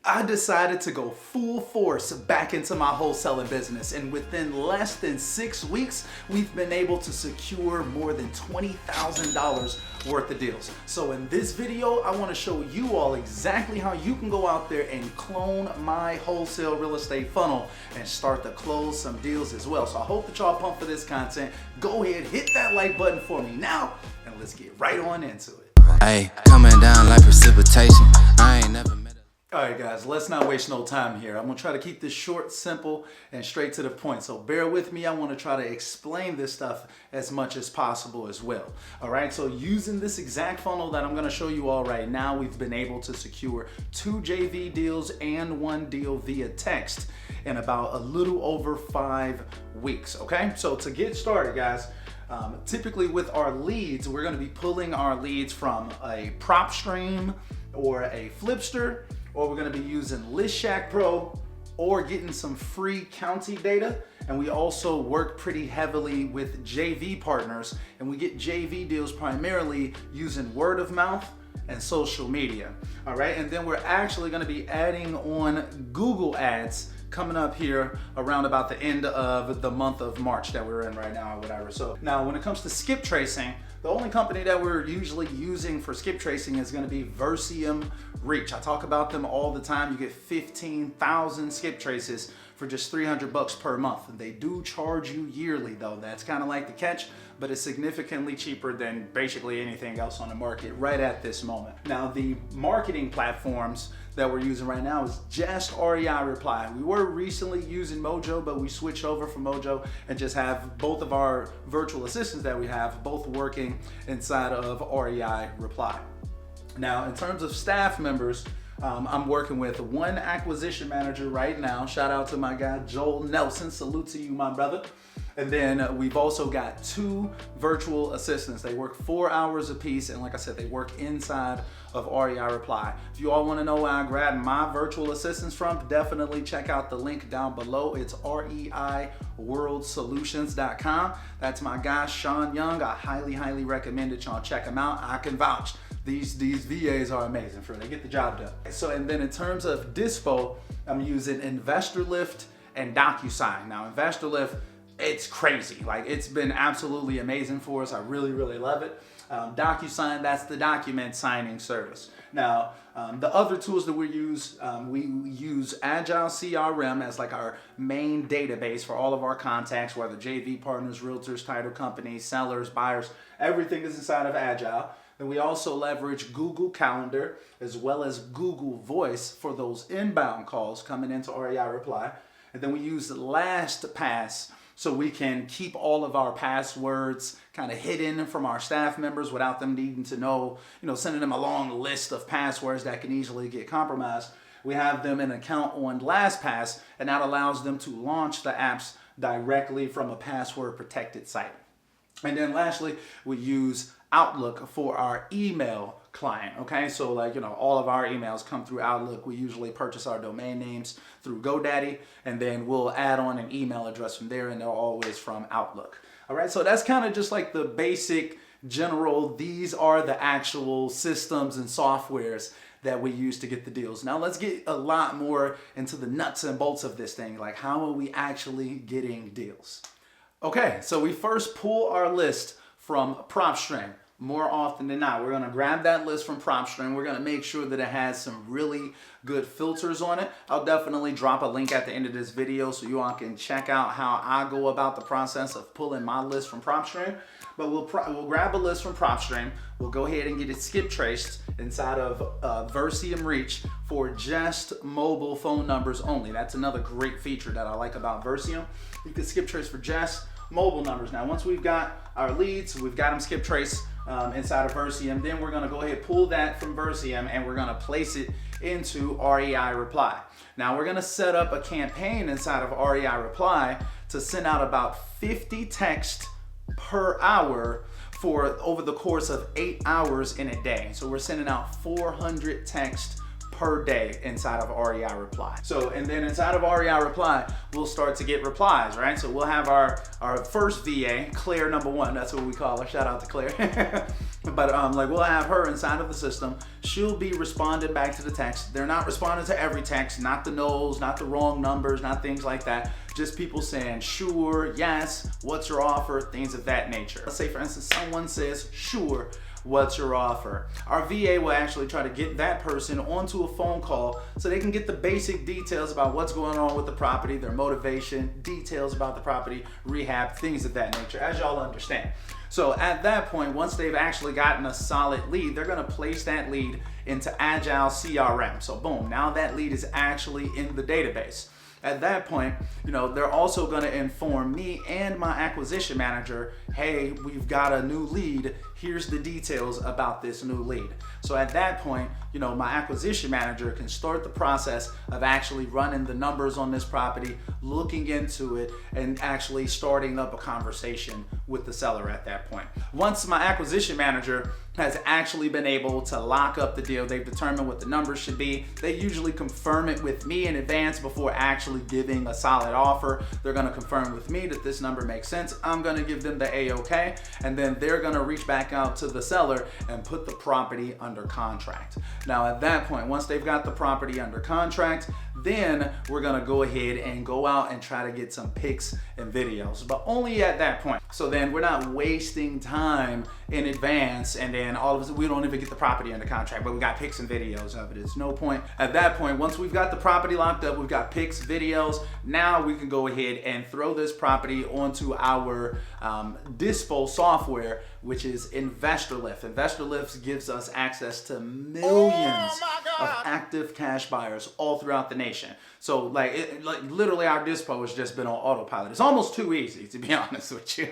I decided to go full force back into my wholesaling business, and within less than 6 weeks, we've been able to secure more than $20,000 worth of deals. So in this video, I want to show you all exactly how you can go out there and clone my wholesale real estate funnel and start to close some deals as well. So I hope that y'all pumped for this content. Go ahead, hit that like button for me now, and let's get right on into it. Hey, coming down like precipitation. I ain't never met a... All right, guys, let's not waste no time here. I'm gonna try to keep this short, simple, and straight to the point. So bear with me. I wanna try to explain this stuff as much as possible as well. All right, so using this exact funnel that I'm gonna show you all right now, we've been able to secure 2 JV deals and 1 deal via text in about a little over 5 weeks, okay? So to get started, guys, typically with our leads, we're gonna be pulling our leads from a prop stream or a Flipster, or we're gonna be using List Shack Pro or getting some free county data. And we also work pretty heavily with JV partners, and we get JV deals primarily using word of mouth and social media. All right, and then we're actually gonna be adding on Google ads coming up here around about the end of the month of March that we're in right now or whatever. So now when it comes to skip tracing, the only company that we're usually using for skip tracing is gonna be Versium Reach. I talk about them all the time. You get 15,000 skip traces for just $300 per month. They do charge you yearly though. That's kind of like the catch, but it's significantly cheaper than basically anything else on the market right at this moment. Now, the marketing platforms that we're using right now is just REI Reply. We were recently using Mojo, but we switched over from Mojo and just have both of our virtual assistants that we have both working inside of REI Reply. Now, in terms of staff members, I'm working with 1 acquisition manager right now. Shout out to my guy, Joel Nelson. Salute to you, my brother. And then we've also got 2 virtual assistants. They work 4 hours a piece, and like I said, they work inside of REI Reply. If you all want to know where I grabbed my virtual assistants from, definitely check out the link down below. It's reiworldsolutions.com. That's my guy, Sean Young. I highly recommend it. Y'all check him out. I can vouch. These VAs are amazing for it. They get the job done. So, and then in terms of dispo, I'm using InvestorLift and DocuSign. Now, InvestorLift, it's crazy. Like, it's been absolutely amazing for us. I really love it. DocuSign, that's the document signing service. Now, the other tools that we use Agile CRM as like our main database for all of our contacts, whether JV partners, realtors, title companies, sellers, buyers, everything is inside of Agile. And we also leverage Google Calendar as well as Google Voice for those inbound calls coming into REI Reply. And then we use LastPass so we can keep all of our passwords kind of hidden from our staff members without them needing to know, sending them a long list of passwords that can easily get compromised. We have them in an account on LastPass, and that allows them to launch the apps directly from a password protected site. And then lastly, we use Outlook for our email client, okay? So all of our emails come through Outlook. We usually purchase our domain names through GoDaddy, and then we'll add on an email address from there, and they're always from Outlook. All right, so that's kind of just like the basic general, these are the actual systems and softwares that we use to get the deals. Now let's get a lot more into the nuts and bolts of this thing, like how are we actually getting deals? Okay, so we first pull our list from PropStream. More often than not, we're gonna grab that list from PropStream. We're gonna make sure that it has some really good filters on it. I'll definitely drop a link at the end of this video so you all can check out how I go about the process of pulling my list from PropStream. But we'll grab a list from PropStream. We'll go ahead and get it skip traced inside of Versium Reach for just mobile phone numbers only. That's another great feature that I like about Versium. You can skip trace for just mobile numbers. Now, once we've got our leads, we've got them skip trace inside of Versium, then we're gonna go ahead and pull that from Versium and we're gonna place it into REI Reply. Now, we're gonna set up a campaign inside of REI Reply to send out about 50 texts per hour for over the course of 8 hours in a day. So we're sending out 400 texts per day inside of REI Reply. So, and then inside of REI Reply, we'll start to get replies, right? So we'll have our first VA, Claire number 1, that's what we call her, shout out to Claire. But like we'll have her inside of the system. She'll be responding back to the text. They're not responding to every text, not the no's, not the wrong numbers, not things like that. Just people saying sure, yes, what's your offer, things of that nature. Let's say for instance, someone says sure, what's your offer? Our VA will actually try to get that person onto a phone call so they can get the basic details about what's going on with the property, their motivation, details about the property, rehab, things of that nature, as y'all understand. So at that point, once they've actually gotten a solid lead, they're gonna place that lead into Agile CRM. So boom, now that lead is actually in the database. At that point, they're also going to inform me and my acquisition manager, hey, we've got a new lead. Here's the details about this new lead. So at that point, my acquisition manager can start the process of actually running the numbers on this property, looking into it, and actually starting up a conversation with the seller at that point. Once my acquisition manager has actually been able to lock up the deal, they've determined what the numbers should be. They usually confirm it with me in advance before actually giving a solid offer. They're gonna confirm with me that this number makes sense. I'm gonna give them the A-OK, and then they're gonna reach back out to the seller and put the property under contract. Now at that point, once they've got the property under contract, then we're gonna go ahead and go out and try to get some pics and videos, but only at that point. So then we're not wasting time in advance and then all of a sudden we don't even get the property under contract, but we got pics and videos of it. It's no point. At that point, once we've got the property locked up, we've got pics, videos, now we can go ahead and throw this property onto our dispo software, which is InvestorLift. InvestorLift gives us access to millions of active cash buyers all throughout the nation. So like literally our dispo has just been on autopilot. It's almost too easy, to be honest with you.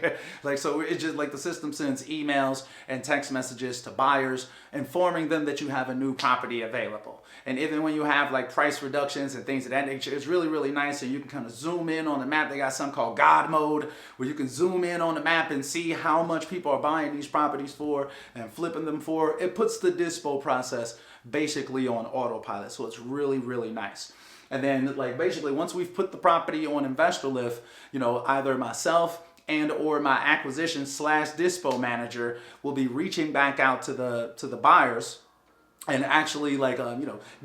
So it's just like the system sends emails and text messages to buyers informing them that you have a new property available. And even when you have like price reductions and things of that nature, it's really, really nice. And you can kind of zoom in on the map. They got something called God mode where you can zoom in on the map and see how much people are buying these properties for and flipping them for. It puts the dispo process basically on autopilot. So it's really, really nice. And then like basically once we've put the property on InvestorLift, either myself and or my acquisition / dispo manager will be reaching back out to the buyers and actually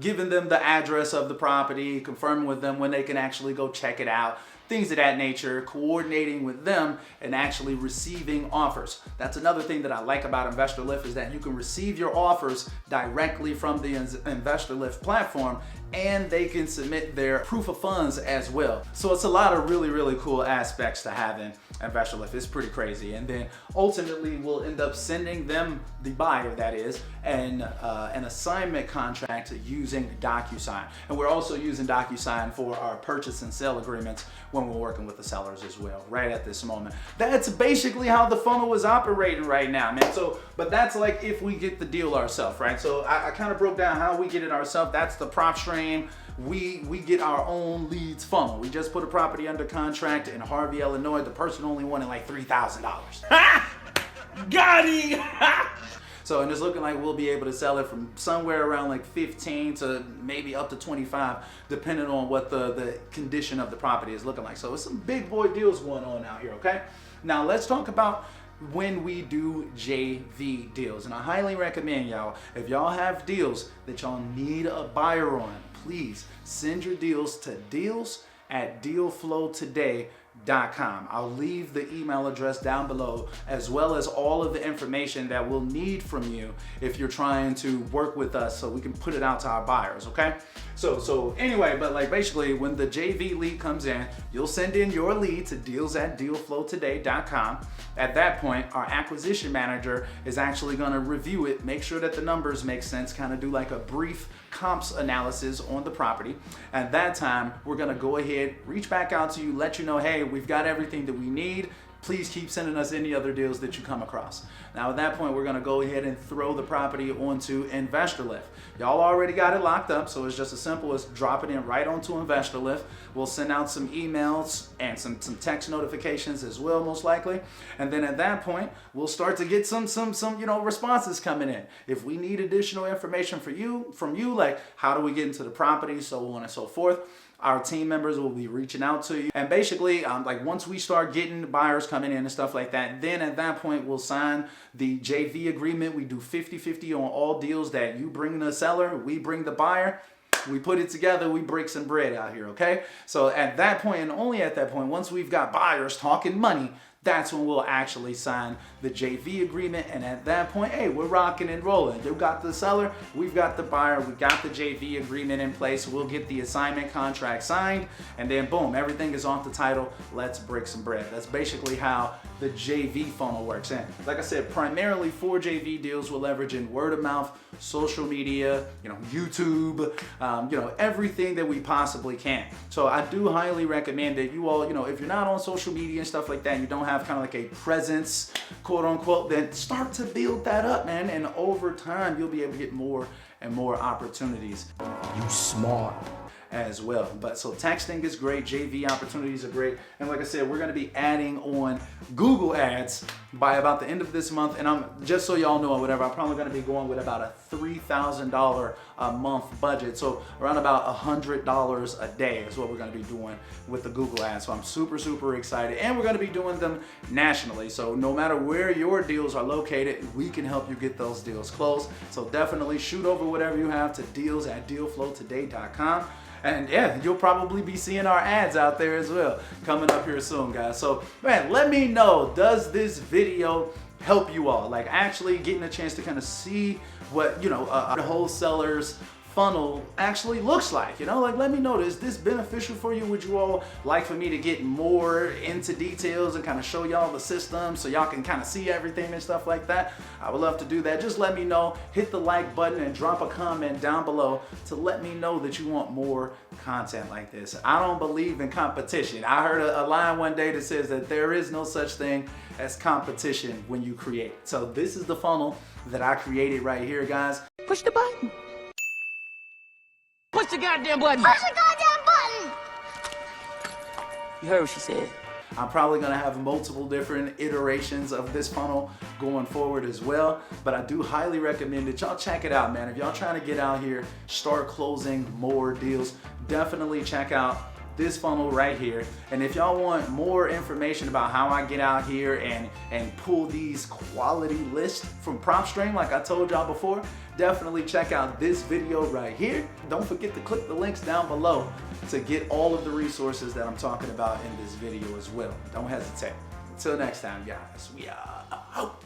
giving them the address of the property, confirming with them when they can actually go check it out, things of that nature, coordinating with them and actually receiving offers. That's another thing that I like about InvestorLift is that you can receive your offers directly from the InvestorLift platform and they can submit their proof of funds as well. So it's a lot of really, really cool aspects to having InvestorLift. It's pretty crazy. And then ultimately we'll end up sending them, the buyer that is, an assignment contract using DocuSign. And we're also using DocuSign for our purchase and sale agreements when we're working with the sellers as well, right at this moment. That's basically how the funnel is operating right now, man. So, but that's like if we get the deal ourselves, right? So I kind of broke down how we get it ourselves. That's the prop stream. We get our own leads funnel. We just put a property under contract in Harvey, Illinois. The person only wanted like $3,000. Got it! So, and it's looking like we'll be able to sell it from somewhere around like 15 to maybe up to 25, depending on what the condition of the property is looking like. So it's some big boy deals going on out here, okay? Now let's talk about when we do JV deals. And I highly recommend y'all, if y'all have deals that y'all need a buyer on, please send your deals to deals@dealflowtoday.com. I'll leave the email address down below, as well as all of the information that we'll need from you if you're trying to work with us so we can put it out to our buyers, okay? So anyway, but like basically when the JV lead comes in, you'll send in your lead to deals@dealflowtoday.com. At that point, our acquisition manager is actually gonna review it, make sure that the numbers make sense, kind of do like a brief comps analysis on the property. At that time, we're gonna go ahead, reach back out to you, let you know, hey, we've got everything that we need. please keep sending us any other deals that you come across. Now at that point, we're gonna go ahead and throw the property onto Investor Lift. Y'all already got it locked up, so it's just as simple as dropping it right onto Investor Lift. We'll send out some emails and some text notifications as well, most likely. And then at that point, we'll start to get some responses coming in. If we need additional information from you, like how do we get into the property, so on and so forth, our team members will be reaching out to you. And basically, like once we start getting buyers coming in and stuff like that, then at that point, we'll sign the JV agreement. We do 50-50 on all deals that you bring the seller, we bring the buyer. We put it together, we break some bread out here, okay? So at that point, and only at that point, once we've got buyers talking money, that's when we'll actually sign the JV agreement. And at that point, hey, we're rocking and rolling. You got the seller, we've got the buyer, we got the JV agreement in place. We'll get the assignment contract signed, and then boom, everything is off the title. Let's break some bread. That's basically how the JV funnel works. And like I said, primarily for JV deals, we're leveraging word of mouth, social media, YouTube, everything that we possibly can. So I do highly recommend that you all, if you're not on social media and stuff like that, you don't have kind of like a presence, quote unquote, then start to build that up, man. And over time, you'll be able to get more and more opportunities. You smart. As well. But so texting is great, JV opportunities are great, and like I said, we're going to be adding on Google ads by about the end of this month. And I'm just so y'all know, or whatever, I'm probably going to be going with about a $3,000 a month budget, so around about $100 a day is what we're going to be doing with the Google ads. So I'm super excited, and we're going to be doing them nationally, so no matter where your deals are located, we can help you get those deals closed. So definitely shoot over whatever you have to deals@dealflowtoday.com. And yeah, you'll probably be seeing our ads out there as well coming up here soon, guys. So man, let me know, does this video help you all? Like actually getting a chance to kind of see what, a wholesaler's funnel actually looks like, like let me know, is this beneficial for you? Would you all like for me to get more into details and kind of show y'all the system so y'all can kind of see everything and stuff like that? I would love to do that. Just let me know, hit the like button and drop a comment down below to let me know that you want more content like this. I don't believe in competition. I heard a line one day that says that there is no such thing as competition when you create. So this is the funnel that I created right here, guys. Push the button. Push the goddamn button. Push the goddamn button. You heard what she said. I'm probably gonna have multiple different iterations of this funnel going forward as well, but I do highly recommend that y'all check it out, man. If y'all trying to get out here, start closing more deals, definitely check out this funnel right here. And if y'all want more information about how I get out here and pull these quality lists from PropStream, like I told y'all before, definitely check out this video right here. Don't forget to click the links down below to get all of the resources that I'm talking about in this video as well. Don't hesitate. Until next time, guys, we are out.